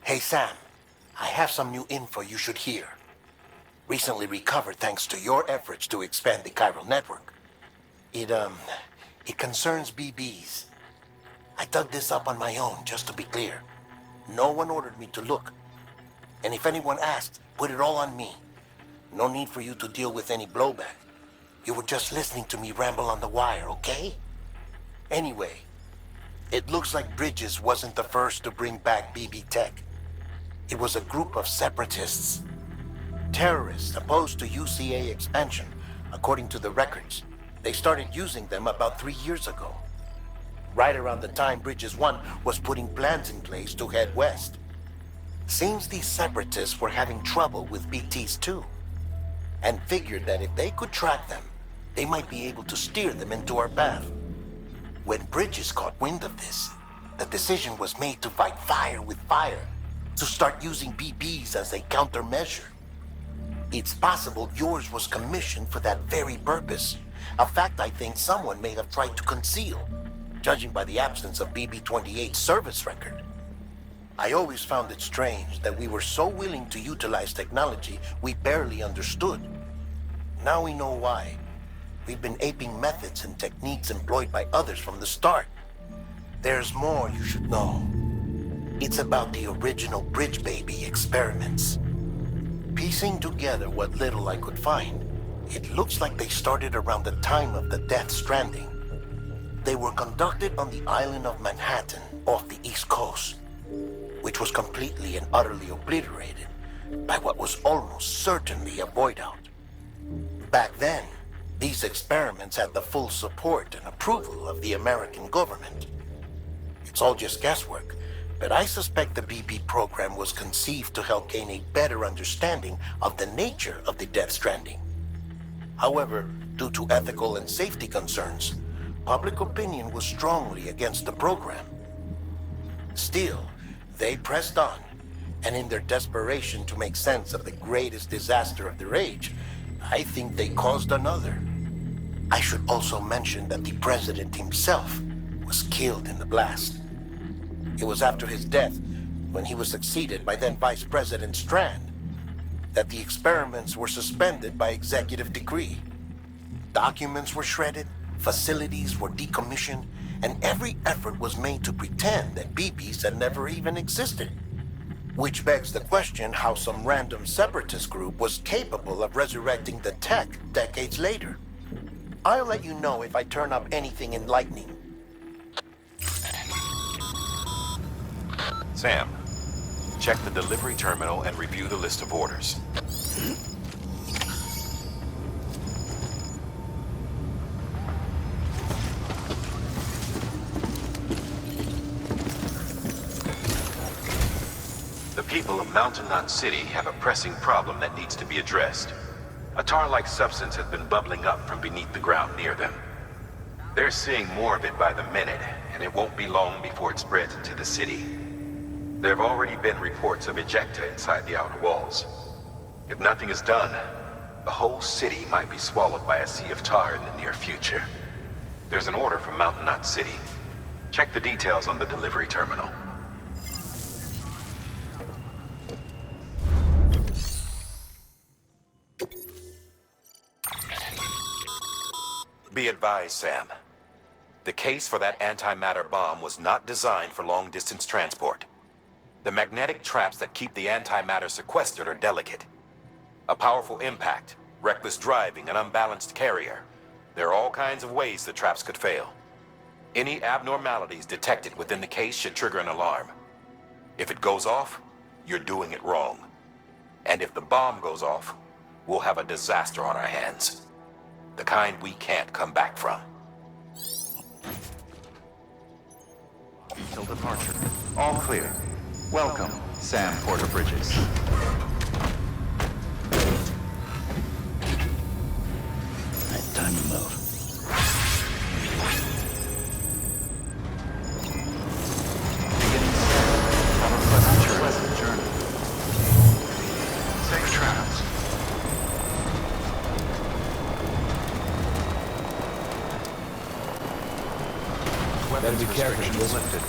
Hey Sam, I have some new info you should hear. Recently recovered thanks to your efforts to expand the chiral network. It concerns BBs. I dug this up on my own, just to be clear. No one ordered me to look. And if anyone asked, put it all on me. No need for you to deal with any blowback. You were just listening to me ramble on the wire, okay? Anyway, it looks like Bridges wasn't the first to bring back BB tech. It was a group of separatists. Terrorists opposed to UCA expansion, according to the records. They started using them about 3 years ago. Right around the time Bridges 1 was putting plans in place to head west. Seems these separatists were having trouble with BTs too, and figured that if they could track them, they might be able to steer them into our path. When Bridges caught wind of this, the decision was made to fight fire with fire, to start using BBs as a countermeasure. It's possible yours was commissioned for that very purpose, a fact I think someone may have tried to conceal, judging by the absence of BB-28's service record. I always found it strange that we were so willing to utilize technology we barely understood. Now we know why. We've been aping methods and techniques employed by others from the start. There's more you should know. It's about the original Bridge Baby experiments. Piecing together what little I could find, it looks like they started around the time of the Death Stranding. They were conducted on the island of Manhattan off the East Coast, which was completely and utterly obliterated by what was almost certainly a void out. Back then, these experiments had the full support and approval of the American government. It's all just guesswork, but I suspect the BB program was conceived to help gain a better understanding of the nature of the Death Stranding. However, due to ethical and safety concerns, public opinion was strongly against the program. Still, they pressed on, and in their desperation to make sense of the greatest disaster of their age, I think they caused another. I should also mention that the president himself was killed in the blast. It was after his death, when he was succeeded by then Vice President Strand, that the experiments were suspended by executive decree. Documents were shredded, facilities were decommissioned, and every effort was made to pretend that BBs had never even existed. Which begs the question how some random separatist group was capable of resurrecting the tech decades later. I'll let you know if I turn up anything enlightening. Sam, check the delivery terminal and review the list of orders. The people of Mountain Knot City have a pressing problem that needs to be addressed. A tar-like substance has been bubbling up from beneath the ground near them. They're seeing more of it by the minute, and it won't be long before it spreads into the city. There have already been reports of ejecta inside the outer walls. If nothing is done, the whole city might be swallowed by a sea of tar in the near future. There's an order from Mountain Knot City. Check the details on the delivery terminal. Be advised, Sam. The case for that antimatter bomb was not designed for long-distance transport. The magnetic traps that keep the antimatter sequestered are delicate. A powerful impact, reckless driving, an unbalanced carrier. There are all kinds of ways the traps could fail. Any abnormalities detected within the case should trigger an alarm. If it goes off, you're doing it wrong. And if the bomb goes off, we'll have a disaster on our hands. The kind we can't come back from. Until departure. All clear. Welcome, Sam Porter Bridges. Right, time to move. Beginning step. Have a pleasant journey. Safe travels. Better be careful. Restrictions lifted.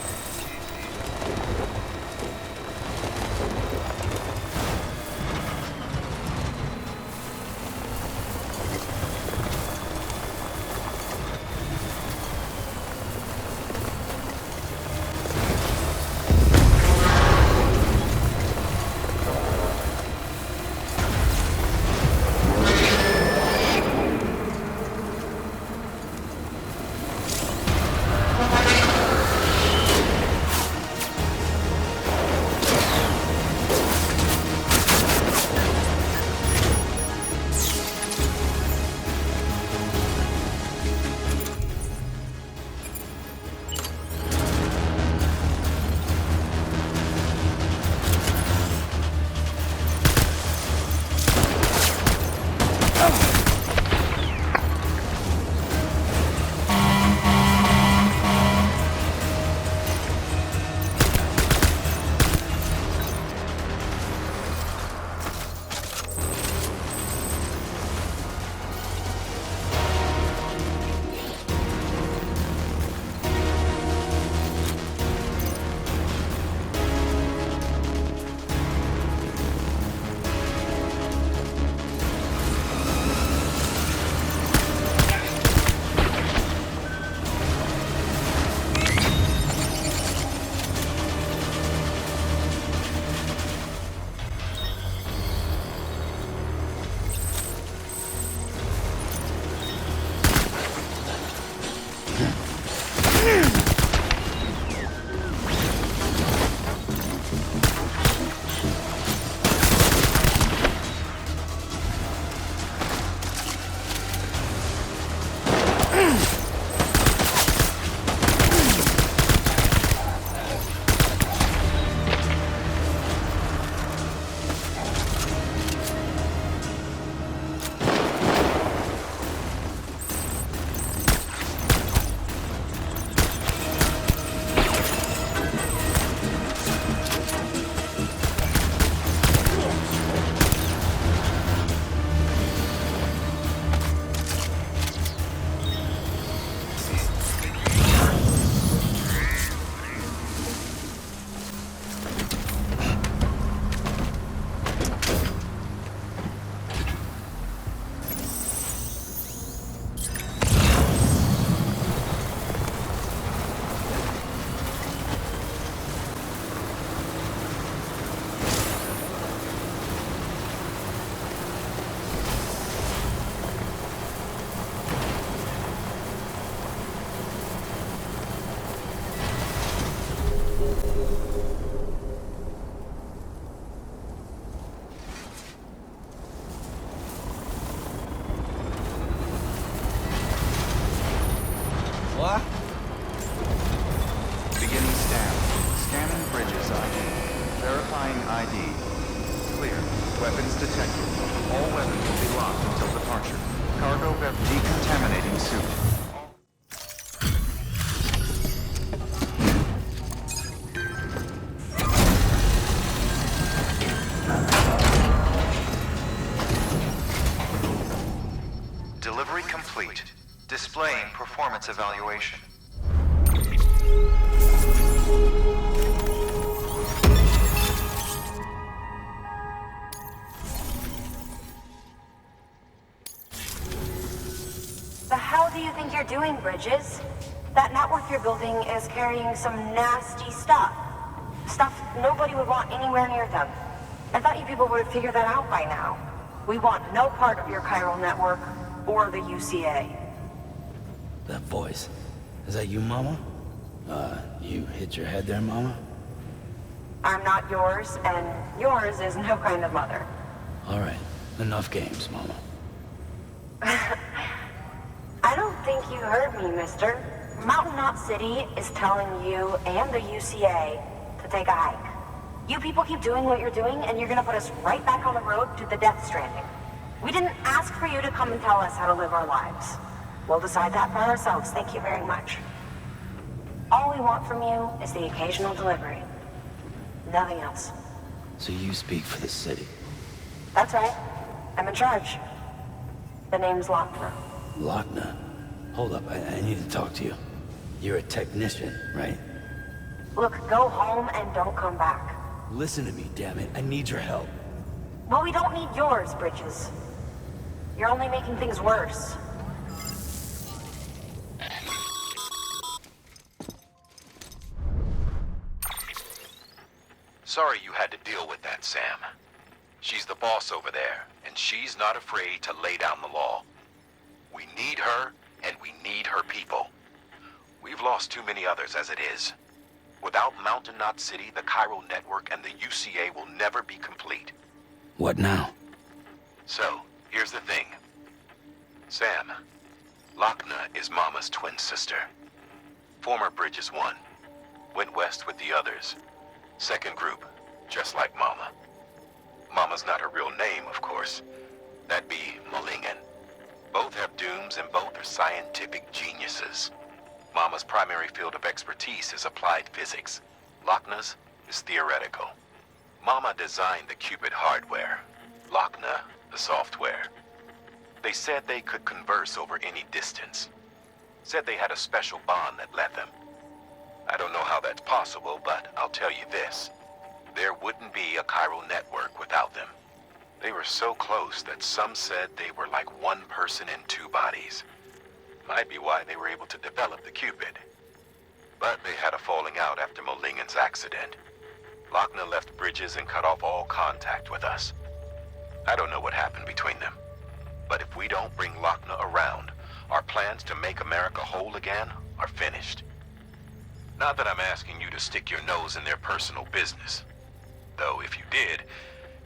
Weapons detected. All weapons will be locked until departure. Cargo decontaminating suit. Delivery complete. Displaying performance evaluation. The hell do you think you're doing, Bridges? That network you're building is carrying some nasty stuff. Stuff nobody would want anywhere near them. I thought you people would have figured that out by now. We want no part of your chiral network or the UCA. That voice. Is that you, Mama? You hit your head there, Mama? I'm not yours, and yours is no kind of mother. All right. Enough games, Mama. I don't think you heard me, mister. Mountain Knot City is telling you and the UCA to take a hike. You people keep doing what you're doing, and you're gonna put us right back on the road to the death stranding. We didn't ask for you to come and tell us how to live our lives. We'll decide that for ourselves, thank you very much. All we want from you is the occasional delivery. Nothing else. So you speak for the city. That's right. I'm in charge. The name's Lochner. Lochner? Hold up, I need to talk to you. You're a technician, right? Look, go home and don't come back. Listen to me, damn it. I need your help. Well, we don't need yours, Bridges. You're only making things worse. Sorry you had to deal with that, Sam. She's the boss over there, and she's not afraid to lay down the law. We need her, and we need her people. We've lost too many others as it is. Without Mountain Knot City, the chiral network and the UCA will never be complete. What now? So, here's the thing. Sam, Lochner is Mama's twin sister. Former Bridges 1. Went west with the others. Second group, just like Mama. Mama's not her real name, of course. That'd be Malingen. Both have dooms and both are scientific geniuses. Mama's primary field of expertise is applied physics. Lochner's is theoretical. Mama designed the Cupid hardware. Lochner, the software. They said they could converse over any distance. Said they had a special bond that led them. I don't know how that's possible, but I'll tell you this. There wouldn't be a chiral network without them. They were so close that some said they were like one person in two bodies. Might be why they were able to develop the Cupid. But they had a falling out after Molingen's accident. Lochner left Bridges and cut off all contact with us. I don't know what happened between them. But if we don't bring Lochner around, our plans to make America whole again are finished. Not that I'm asking you to stick your nose in their personal business. Though if you did,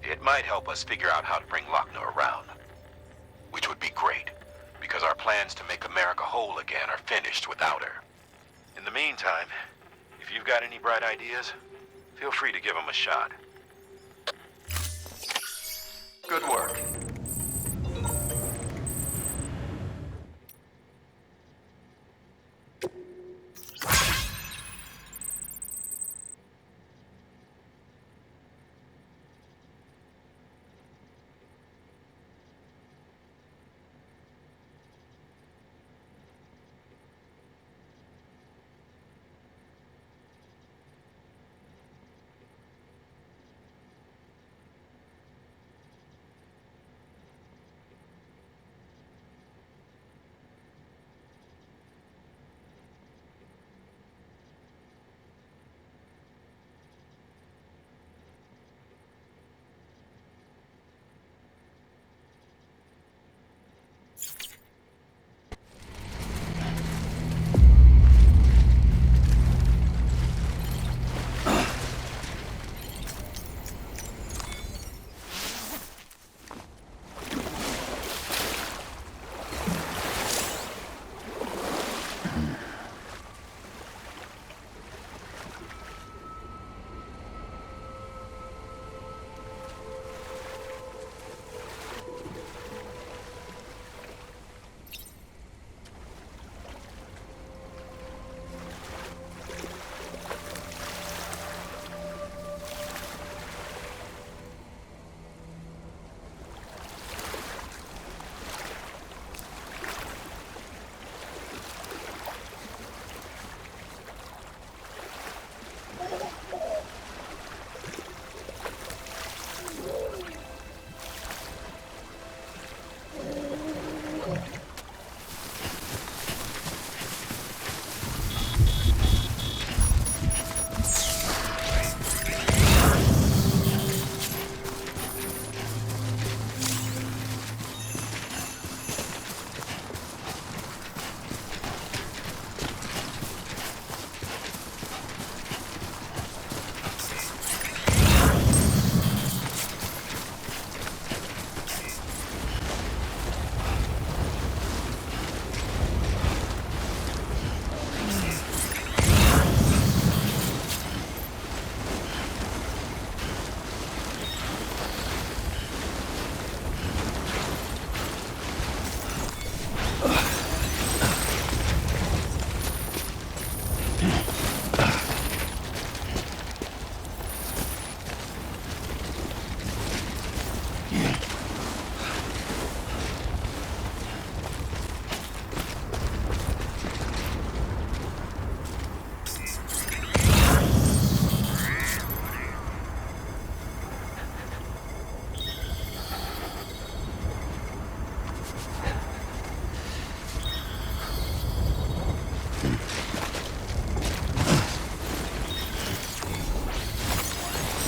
it might help us figure out how to bring Lochner around. Which would be great, because our plans to make America whole again are finished without her. In the meantime, if you've got any bright ideas, feel free to give them a shot. Good work.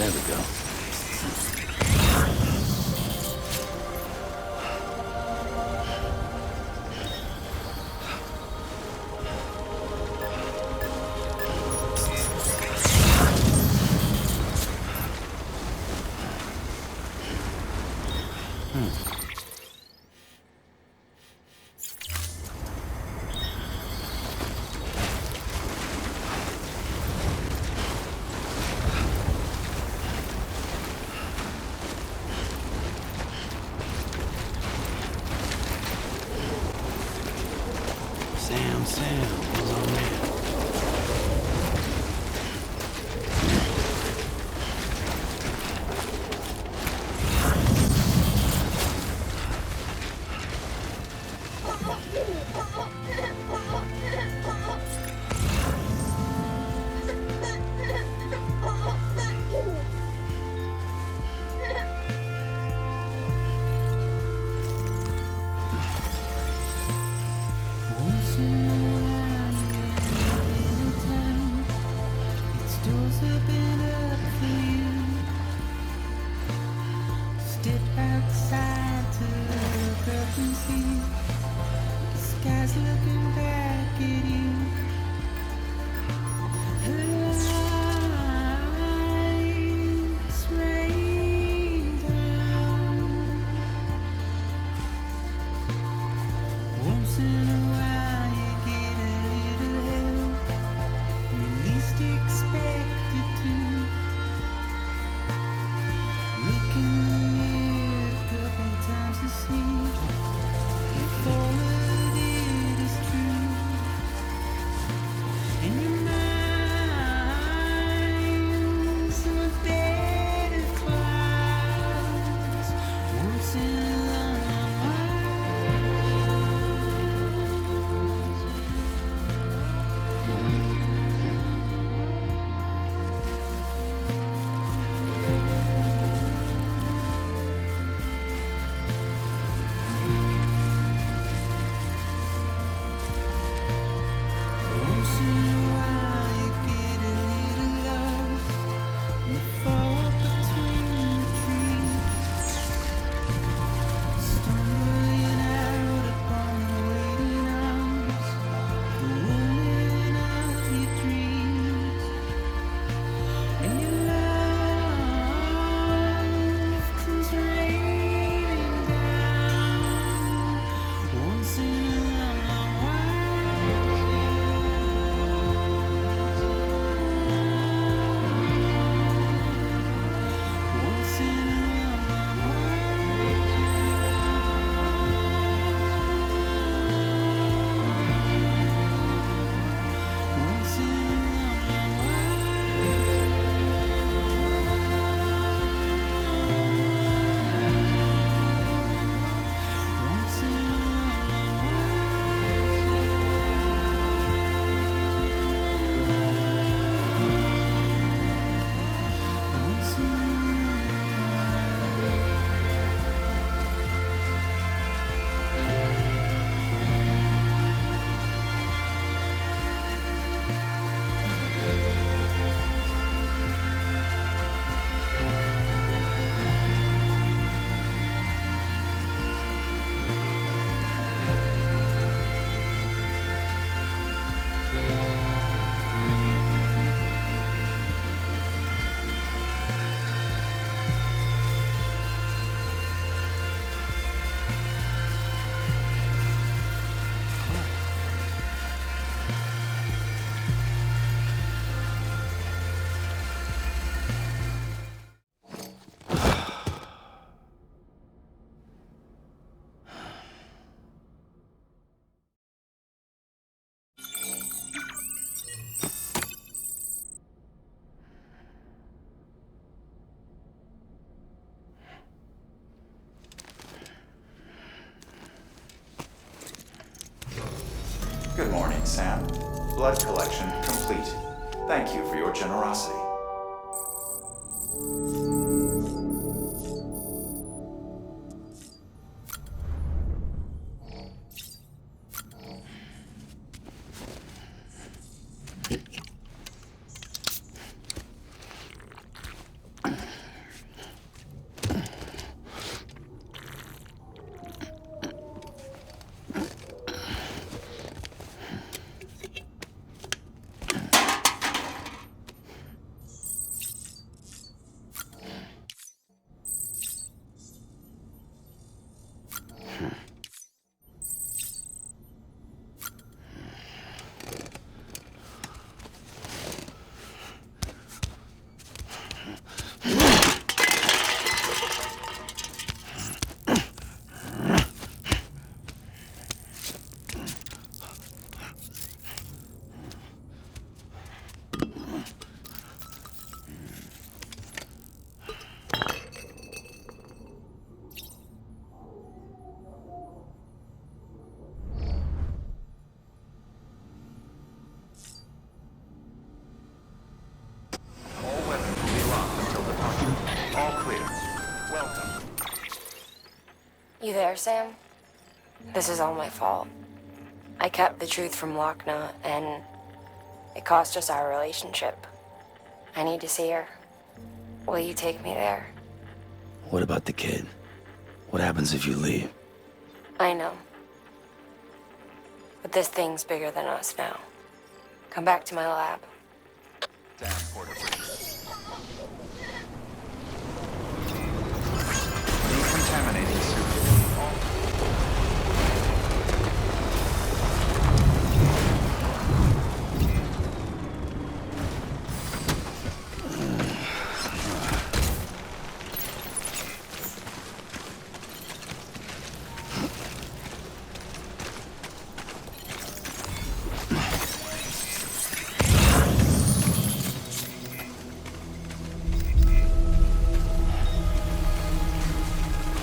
There we go. Sam, what's on there? Good morning, Sam. Blood collection complete. Thank you for your generosity. All weapons will be locked until departure. All clear. Welcome. You there, Sam? This is all my fault. I kept the truth from Lochna, and it cost us our relationship. I need to see her. Will you take me there? What about the kid? What happens if you leave? I know. But this thing's bigger than us now. Come back to my lab. Down, Porter. Decontaminating suit.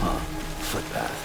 All Footpath.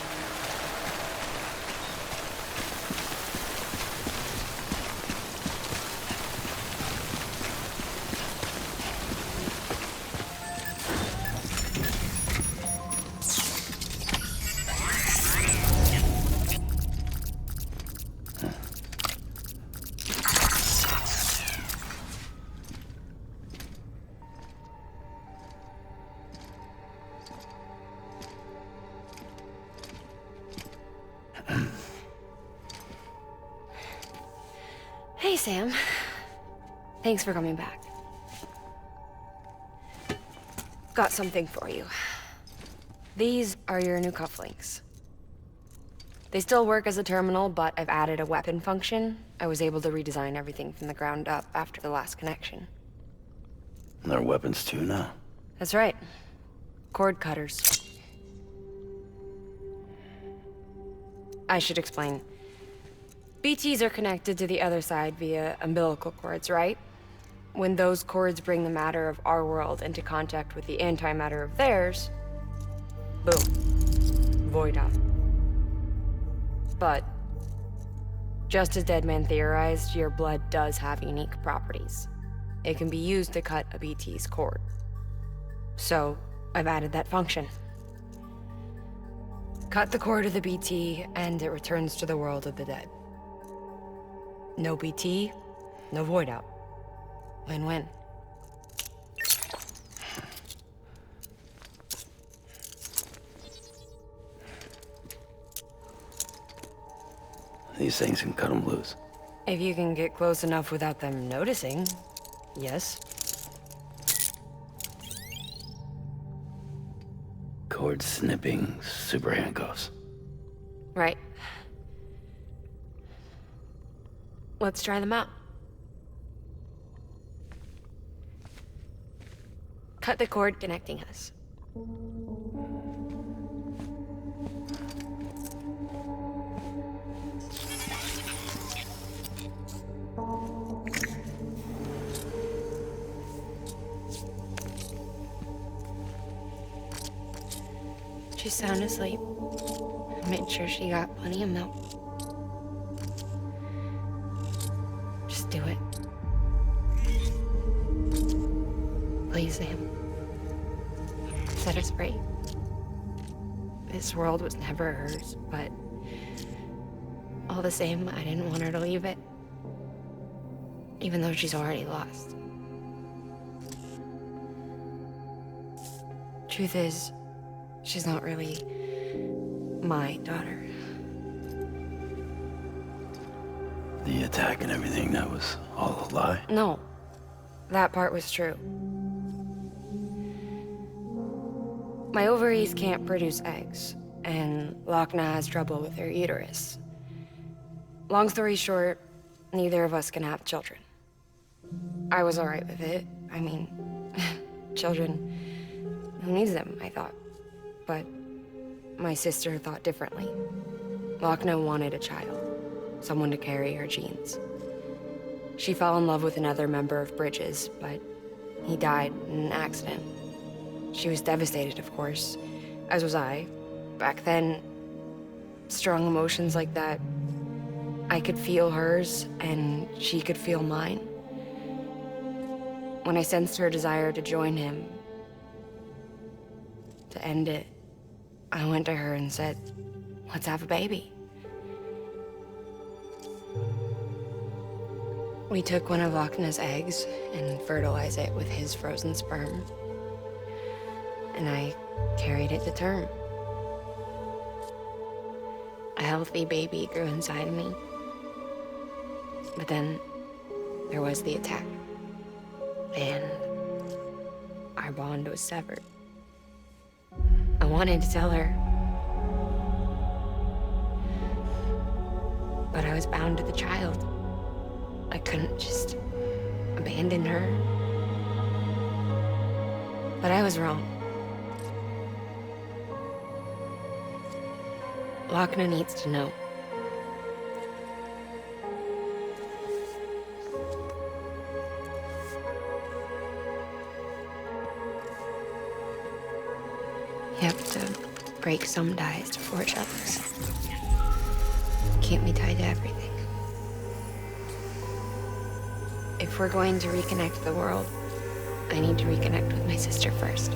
Hey, Sam. Thanks for coming back. Got something for you. These are your new cufflinks. They still work as a terminal, but I've added a weapon function. I was able to redesign everything from the ground up after the last connection. They're weapons too now. That's right. Cord cutters. I should explain. BTs are connected to the other side via umbilical cords, right? When those cords bring the matter of our world into contact with the antimatter of theirs, boom, void out. But, just as DeadMan theorized, your blood does have unique properties. It can be used to cut a BT's cord. So, I've added that function. Cut the cord of the BT, and it returns to the world of the dead. No BT, no void out. Win-win. These things can cut them loose. If you can get close enough without them noticing, yes. Cord snipping, super handcuffs. Right. Let's try them out. Cut the cord connecting us. She's sound asleep. I made sure she got plenty of milk. Just do it. Please, Sam. Set us free. This world was never hers, but all the same, I didn't want her to leave it. Even though she's already lost. Truth is, she's not really my daughter. The attack and everything, that was all a lie? No, that part was true. My ovaries can't produce eggs, and Lochna has trouble with her uterus. Long story short, neither of us can have children. I was alright with it. I mean, children. Who needs them, I thought. But my sister thought differently. Lochna wanted a child, someone to carry her genes. She fell in love with another member of Bridges, but he died in an accident. She was devastated, of course, as was I. Back then, strong emotions like that, I could feel hers, and she could feel mine. When I sensed her desire to join him, to end it, I went to her and said, let's have a baby. We took one of Lochna's eggs and fertilized it with his frozen sperm. And I carried it to term. A healthy baby grew inside me. But then there was the attack. And our bond was severed. I wanted to tell her, but I was bound to the child. I couldn't just abandon her. But I was wrong. Lochna needs to know. You have to break some ties to forge others. Can't be tied to everything. If we're going to reconnect the world, I need to reconnect with my sister first.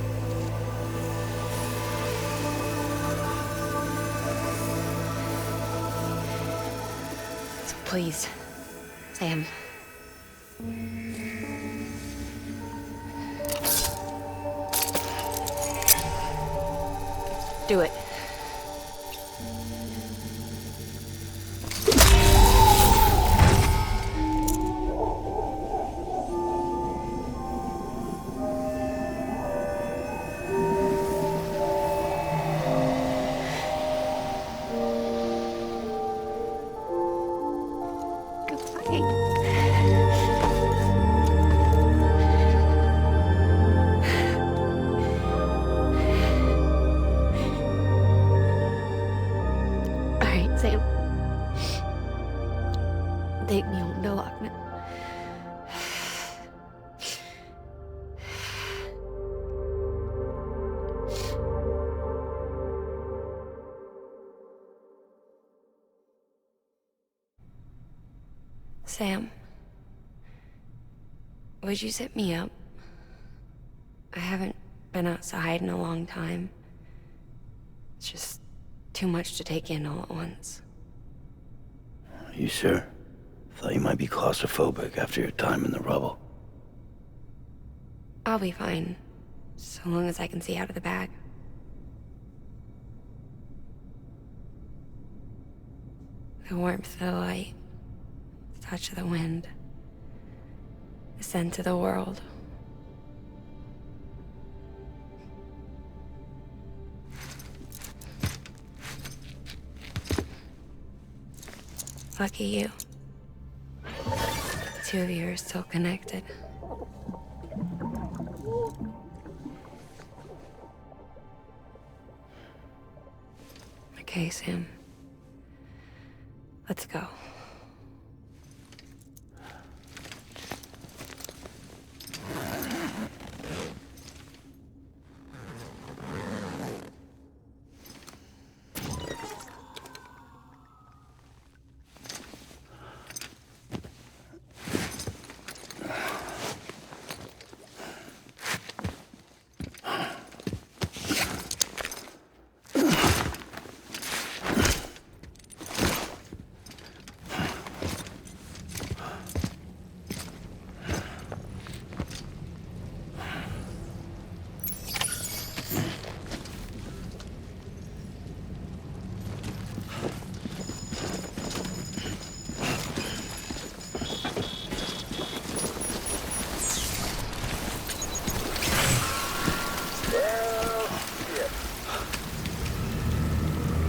So please, Sam. Do it. Take me home to Lochna. Sam, would you set me up? I haven't been outside in a long time. It's just too much to take in all at once. You sure? Thought you might be claustrophobic after your time in the rubble. I'll be fine, so long as I can see out of the bag. The warmth of the light, the touch of the wind, the scent of the world. Lucky you. The two of you are still connected. Okay, Sam. Let's go.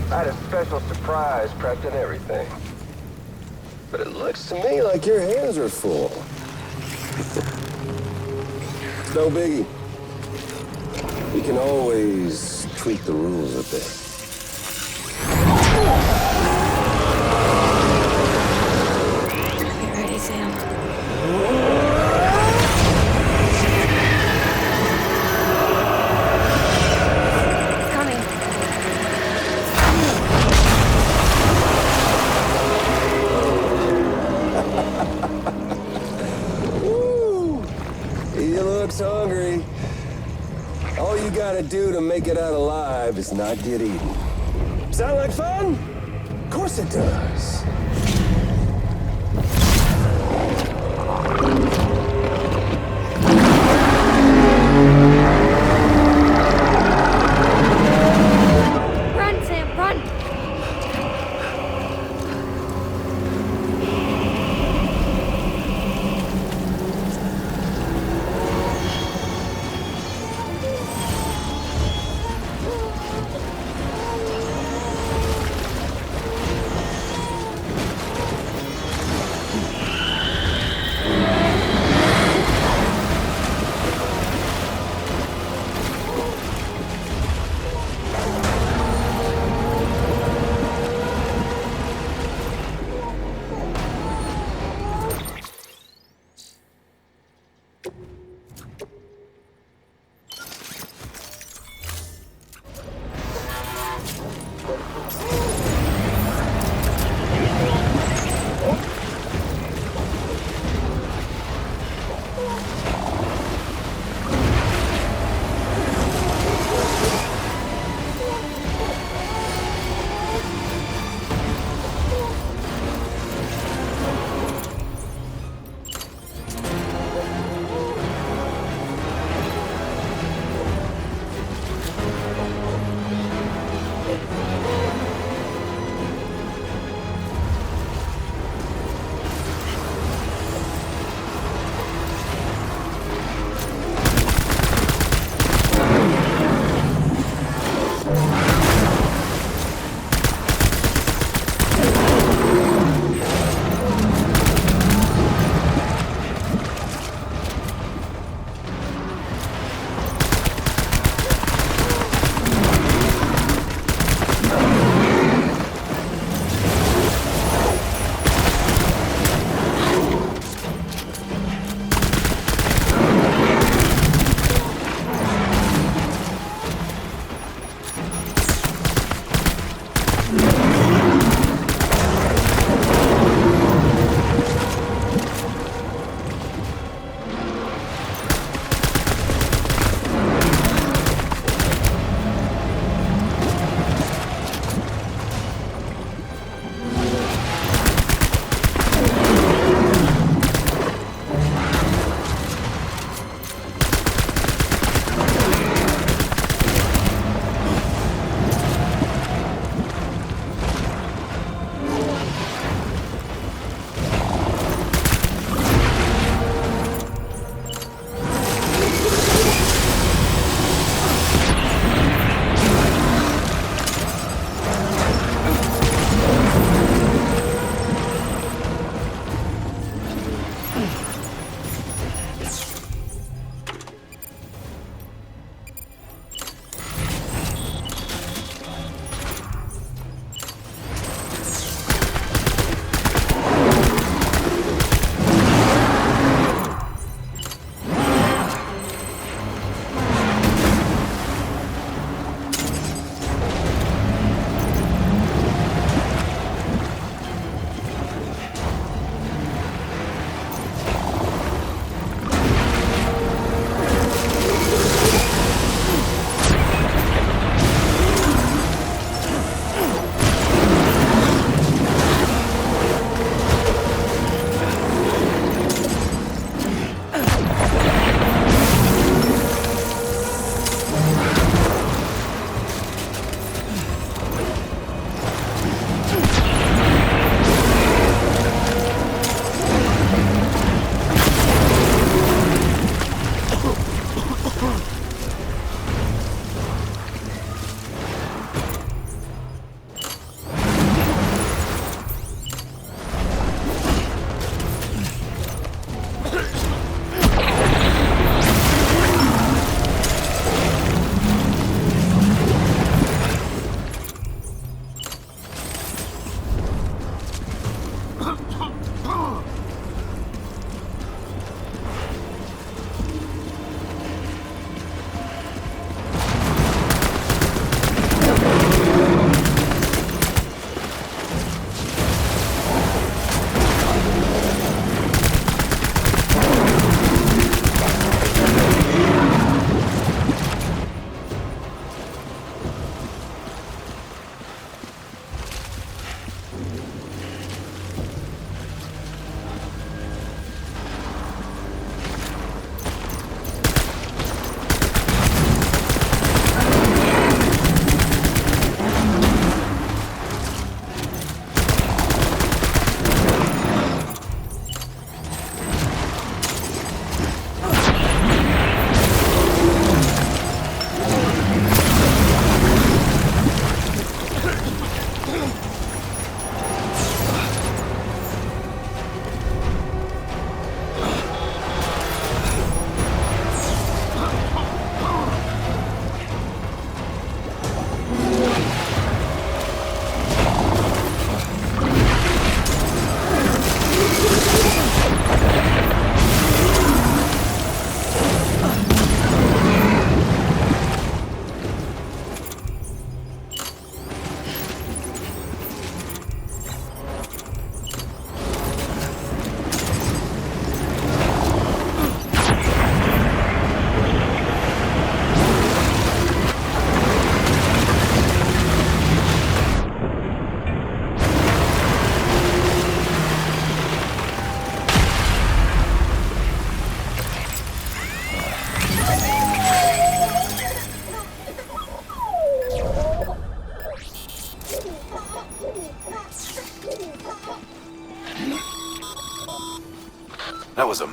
I had a special surprise prepped and everything. But it looks to me like your hands are full. No biggie. We can always tweak the rules a bit. Get ready, Sam. Coming. Woo! He looks hungry. All you gotta do to make it out alive is not get eaten. Sound like fun? Of course it does. Run, Sam, run!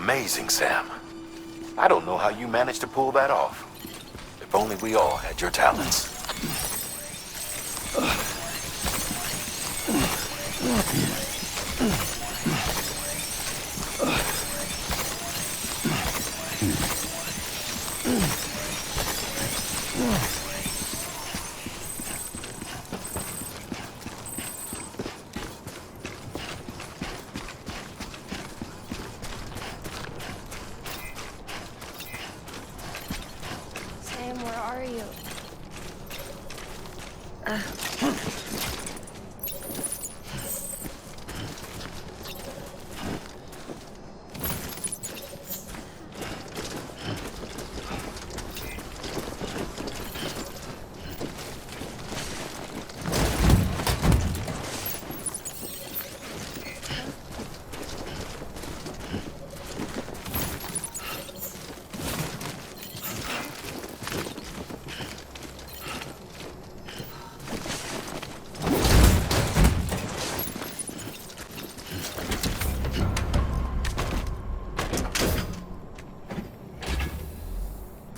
amazing, Sam. I don't know how you managed to pull that off. If only we all had your talents. Sam, where are you?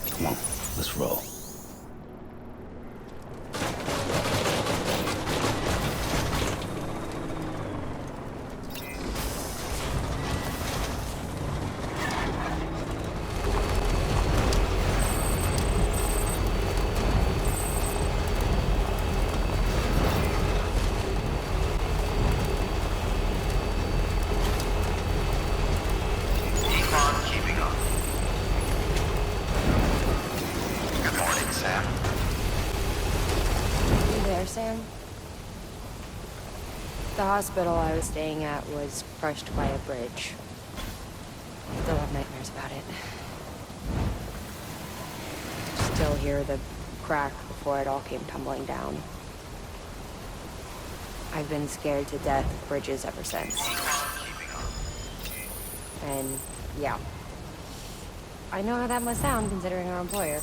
Come on, let's roll. Keeping up. Good morning, Sam. You there, Sam? The hospital I was staying at was crushed by a bridge. Still have nightmares about it. Still hear the crack before it all came tumbling down. I've been scared to death of bridges ever since. And, yeah. I know how that must sound considering our employer.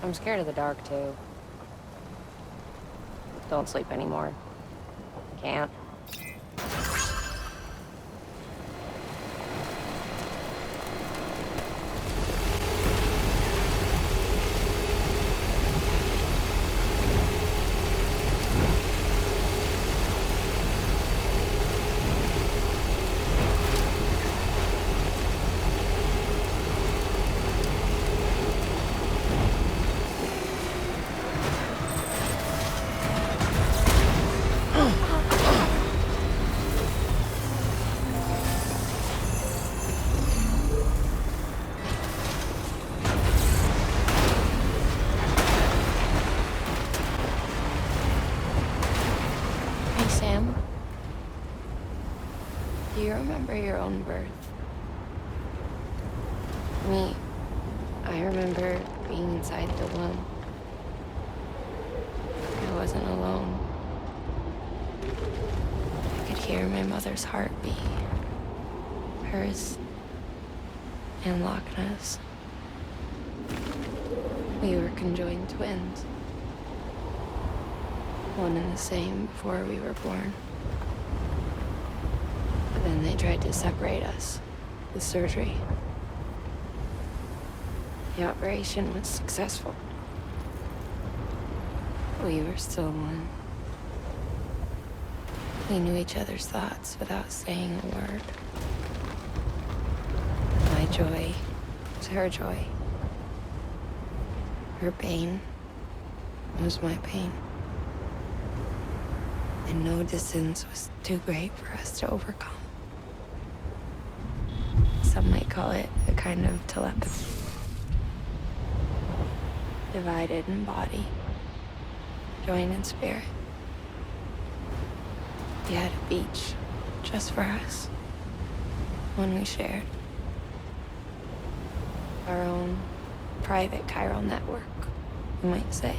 I'm scared of the dark, too. Don't sleep anymore. Can't. Hey, Sam. Do you remember your own birth? Me, I remember being inside the womb. I wasn't alone. I could hear my mother's heartbeat. Hers and Lochna's. We were conjoined twins. One and the same before we were born. But then they tried to separate us with surgery. The operation was successful. We were still one. We knew each other's thoughts without saying a word. My joy was her joy. Her pain was my pain. And no distance was too great for us to overcome. Some might call it a kind of telepathy. Divided in body, joined in spirit. We had a beach just for us, one we shared. Our own private chiral network, you might say.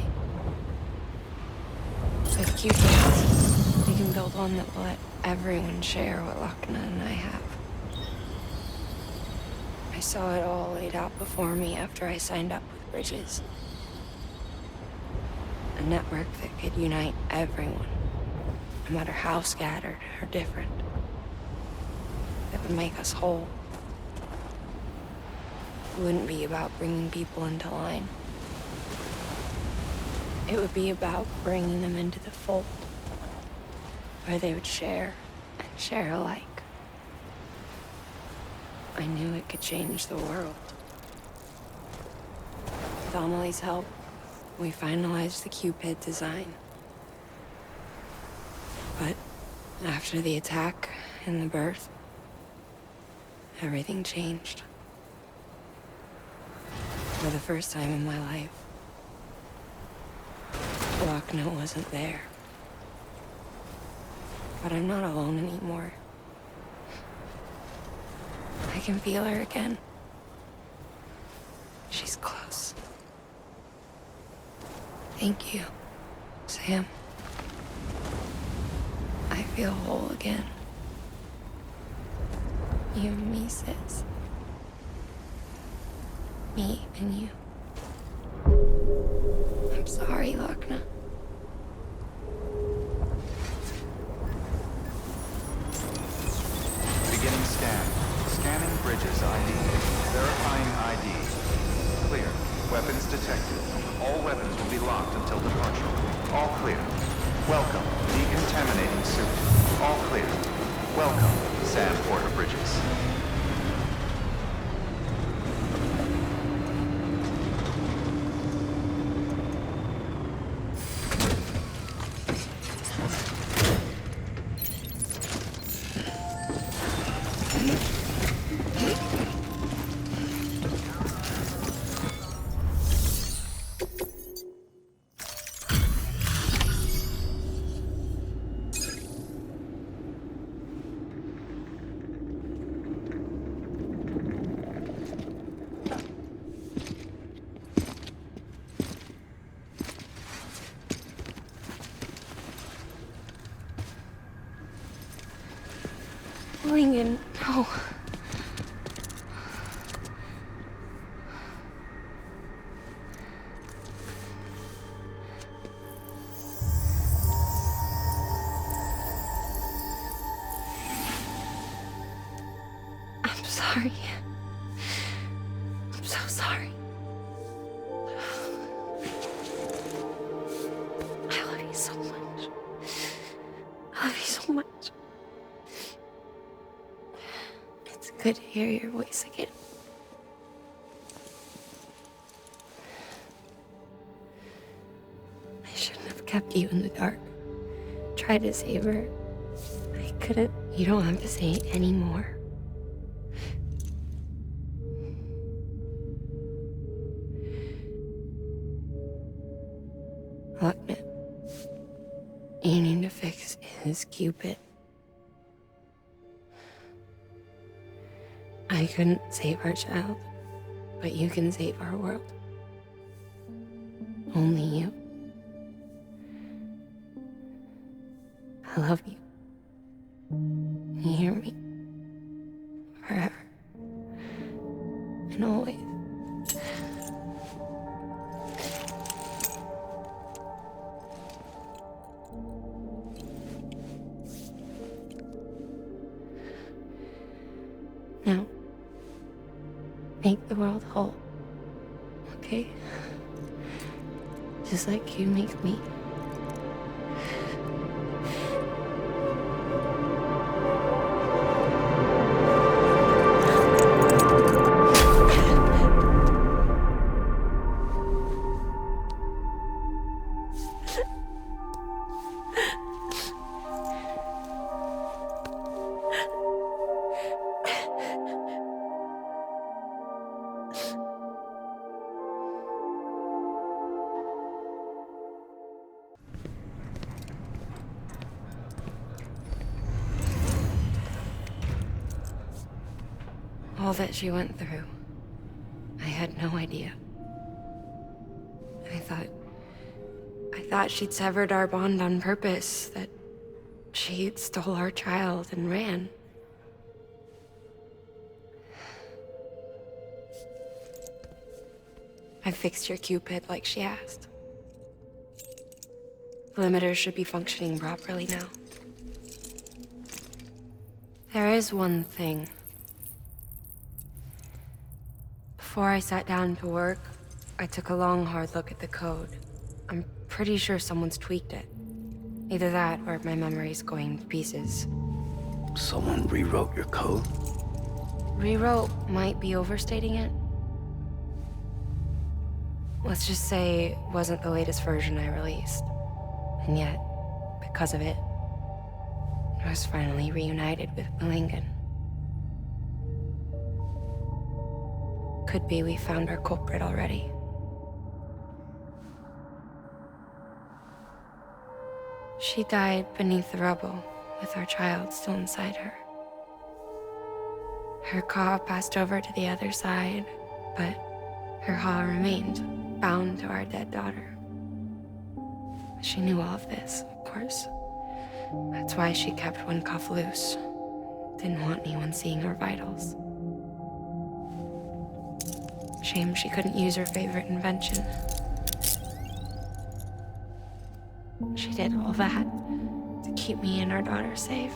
With Q-tips, we can build one that will let everyone share what Lochna and I have. I saw it all laid out before me after I signed up with Bridges. A network that could unite everyone, no matter how scattered or different. would make us whole. It wouldn't be about bringing people into line. It would be about bringing them into the fold, where they would share and share alike. I knew it could change the world. With Amelie's help, we finalized the Cupid design. But after the attack and the birth, everything changed. For the first time in my life, Lochner wasn't there. But I'm not alone anymore. I can feel her again. She's close. Thank you, Sam. I feel whole again. You and me, sis. Me and you. I'm sorry, Lochner. Beginning scan. Scanning bridges ID. Verifying ID. Clear. Weapons detected. All weapons will be locked until departure. All clear. Welcome. Decontaminating suit. All clear. Welcome, Sam Porter Bridges. Lincoln, no. I'm sorry. I'm so sorry. I love you so much. I love you so much. It's good to hear your voice again. I shouldn't have kept you in the dark. Tried to save her. I couldn't. You don't have to say it anymore. Lochner, you need to fix his Cupid. I couldn't save our child, but you can save our world. Only you. I love you. You hear me? Forever. And always. Now, make the world whole, okay? Just like you make me. All that she went through, I had no idea. I thought she'd severed our bond on purpose, that she stole our child and ran. I fixed your Cupid like she asked. The limiter should be functioning properly now. There is one thing Before I sat down to work, I took a long, hard look at the code. I'm pretty sure someone's tweaked it. Either that, or my memory's going to pieces. Someone rewrote your code? Rewrote might be overstating it. Let's just say it wasn't the latest version I released. And yet, because of it, I was finally reunited with Malingen. Could be we found our culprit already. She died beneath the rubble, with our child still inside her. Her Ka passed over to the other side, but her Ha remained, bound to our dead daughter. She knew all of this, of course. That's why she kept one cuff loose. Didn't want anyone seeing her vitals. Shame she couldn't use her favorite invention. She did all that to keep me and our daughter safe.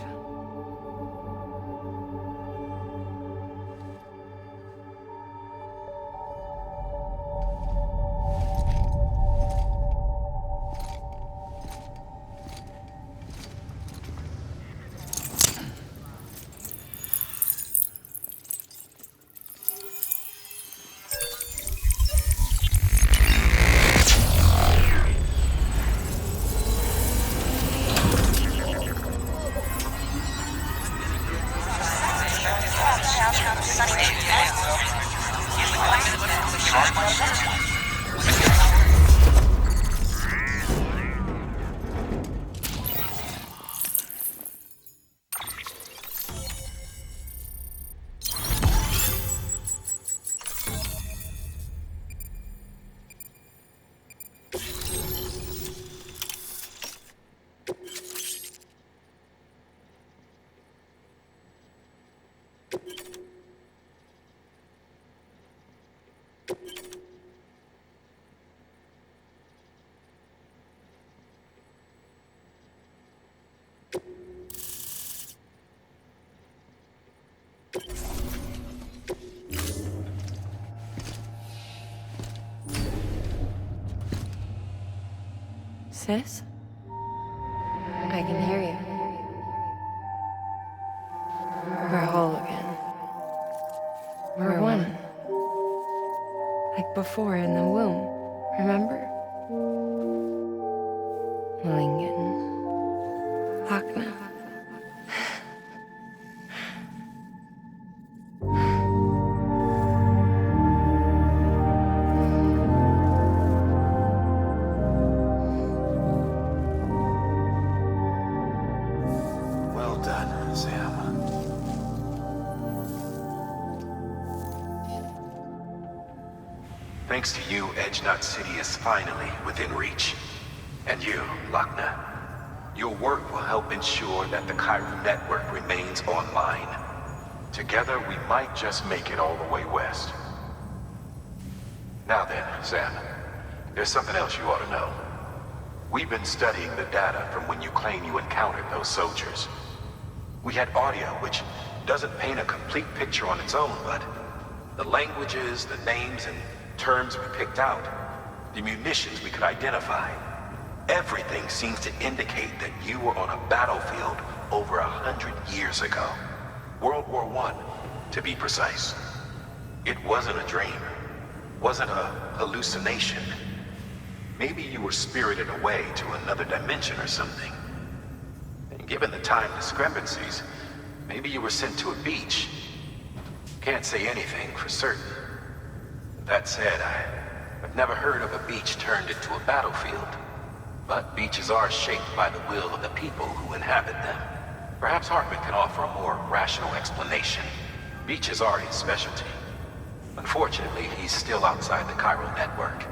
Sis? I can hear you. We're whole again. We're one. Like before in the womb, remember? Malingen. Lochna. Well done, Sam. Thanks to you, Edge Knot City is finally within reach. And you, Lochna. Your work will help ensure that the Chiral network remains online. Together, we might just make it all the way west. Now then, Sam, there's something else you ought to know. We've been studying the data from when you claim you encountered those soldiers. We had audio which doesn't paint a complete picture on its own, but the languages, the names, and terms we picked out, the munitions we could identify, everything seems to indicate that you were on a battlefield over 100 years ago. World War I, to be precise. It wasn't a dream. Wasn't a hallucination. Maybe you were spirited away to another dimension or something. And given the time discrepancies, maybe you were sent to a beach. Can't say anything for certain. That said, I've never heard of a beach turned into a battlefield. But beaches are shaped by the will of the people who inhabit them. Perhaps Hartman can offer a more rational explanation. Beaches are his specialty. Unfortunately, he's still outside the Chiral network.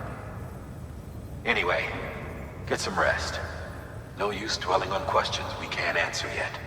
Anyway, get some rest. No use dwelling on questions we can't answer yet.